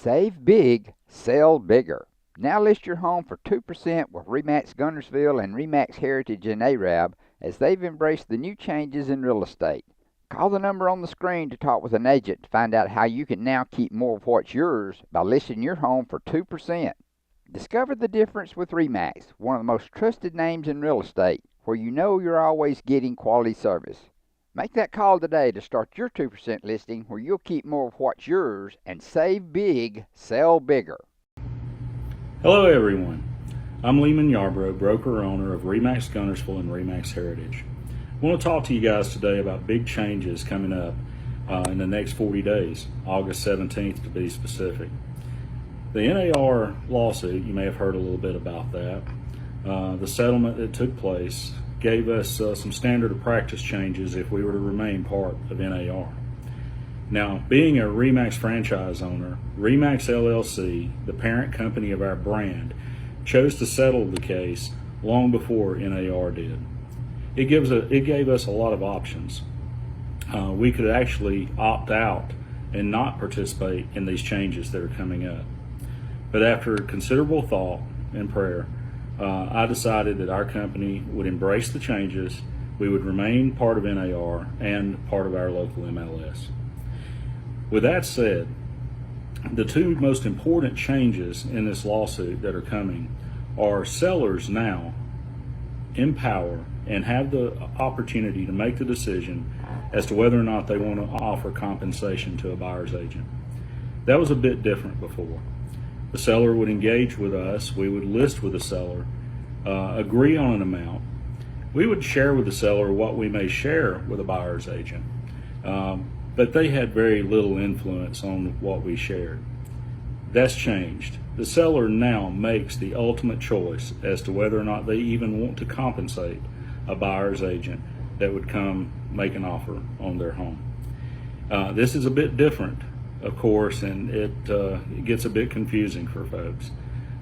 Save big, sell bigger. Now list your home for 2% with RE/MAX Guntersville and RE/MAX Heritage in Arab as they've embraced the new changes in real estate. Call the number on the screen to talk with an agent to find out how you can now keep more of what's yours by listing your home for 2%. Discover the difference with RE/MAX, one of the most trusted names in real estate, where you know you're always getting quality service. Make that call today to start your 2% listing where you'll keep more of what's yours and save big, sell bigger. Hello everyone, I'm Leamon Yarbrough, broker-owner of RE/MAX Guntersville and RE/MAX Heritage. I want to talk to you guys today about big changes coming up in the next 40 days, August 17th to be specific. The NAR lawsuit, you may have heard a little bit about that. The settlement that took place gave us some standard of practice changes if we were to remain part of NAR. Now, being a RE/MAX franchise owner, RE/MAX LLC, the parent company of our brand, chose to settle the case long before NAR did. It gave us a lot of options. We could actually opt out and not participate in these changes that are coming up. But after considerable thought and prayer, I decided that our company would embrace the changes, we would remain part of NAR and part of our local MLS. With that said, the two most important changes in this lawsuit that are coming are sellers now empower and have the opportunity to make the decision as to whether or not they want to offer compensation to a buyer's agent. That was a bit different before. The seller would engage with us, we would list with the seller, agree on an amount. We would share with the seller what we may share with a buyer's agent, but they had very little influence on what we shared. That's changed. The seller now makes the ultimate choice as to whether or not they even want to compensate a buyer's agent that would come make an offer on their home. This is a bit different, of course, and it gets a bit confusing for folks.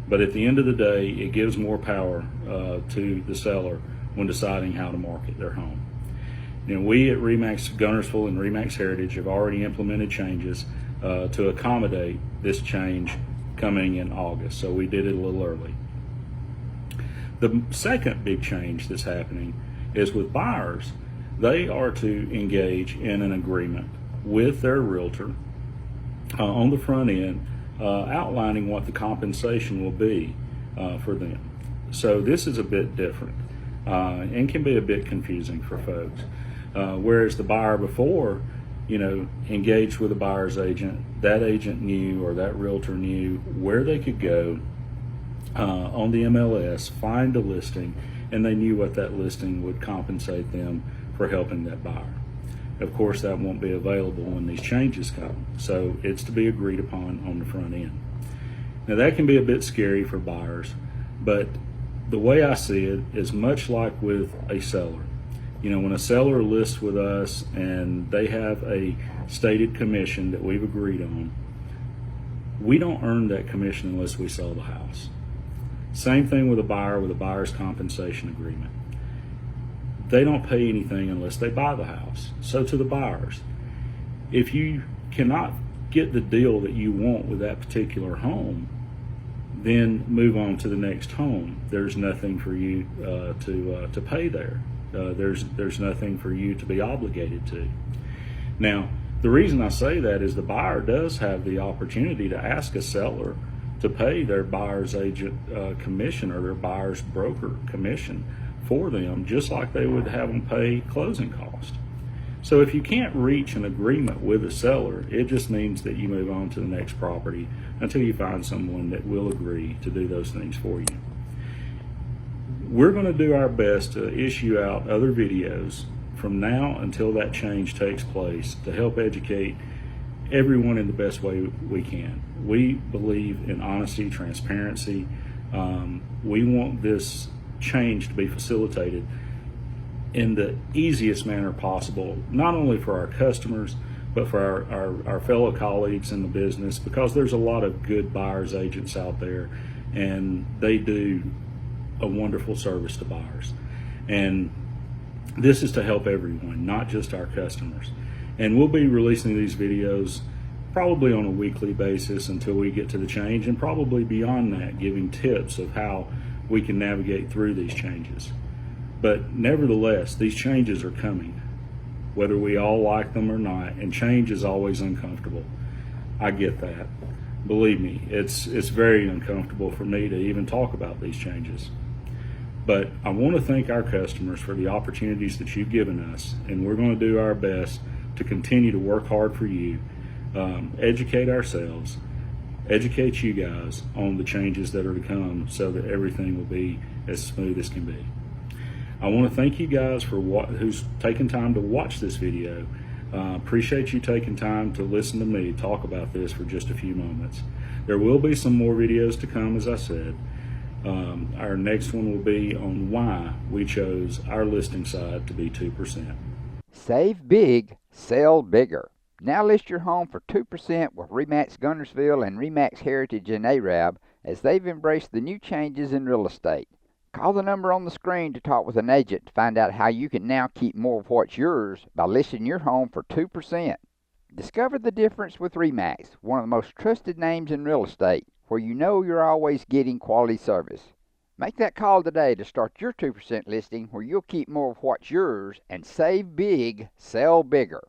But at the end of the day, it gives more power to the seller when deciding how to market their home. You know, we at RE/MAX Guntersville and RE/MAX Heritage have already implemented changes to accommodate this change coming in August, so we did it a little early. The second big change that's happening is with buyers. They are to engage in an agreement with their realtor on the front end, outlining what the compensation will be for them. So this is a bit different and can be a bit confusing for folks. Whereas the buyer before, engaged with a buyer's agent, that agent knew, or that realtor knew, where they could go on the MLS, find a listing, and they knew what that listing would compensate them for helping that buyer. Of course, that won't be available when these changes come, so it's to be agreed upon on the front end. Now that can be a bit scary for buyers, but the way I see it is much like with a seller. When a seller lists with us and they have a stated commission that we've agreed on, we don't earn that commission unless we sell the house. Same thing with a buyer with a buyer's compensation agreement. They don't pay anything unless they buy the house. So to the buyers, if you cannot get the deal that you want with that particular home, then move on to the next home. There's nothing for you to pay there. There's nothing for you to be obligated to. Now, the reason I say that is the buyer does have the opportunity to ask a seller to pay their buyer's agent commission or their buyer's broker commission for them, just like they would have them pay closing costs. So if you can't reach an agreement with a seller, it just means that you move on to the next property until you find someone that will agree to do those things for you. We're going to do our best to issue out other videos from now until that change takes place to help educate everyone in the best way we can. We believe in honesty, transparency. We want this change to be facilitated in the easiest manner possible, not only for our customers, but for our fellow colleagues in the business, because there's a lot of good buyers agents out there, and they do a wonderful service to buyers. And this is to help everyone, not just our customers. And we'll be releasing these videos probably on a weekly basis until we get to the change, and probably beyond that, giving tips of how we can navigate through these changes. But nevertheless, these changes are coming, whether we all like them or not, and change is always uncomfortable. I get that. Believe me, it's very uncomfortable for me to even talk about these changes. But I want to thank our customers for the opportunities that you've given us, and we're going to do our best to continue to work hard for you, educate ourselves, educate you guys on the changes that are to come so that everything will be as smooth as can be. I want to thank you guys for who's taken time to watch this video. Appreciate you taking time to listen to me talk about this for just a few moments. There will be some more videos to come, as I said. Our next one will be on why we chose our listing side to be 2%. Save big, sell bigger. Now list your home for 2% with RE/MAX Guntersville and RE/MAX Heritage in Arab as they've embraced the new changes in real estate. Call the number on the screen to talk with an agent to find out how you can now keep more of what's yours by listing your home for 2%. Discover the difference with RE/MAX, one of the most trusted names in real estate, where you know you're always getting quality service. Make that call today to start your 2% listing where you'll keep more of what's yours and save big, sell bigger.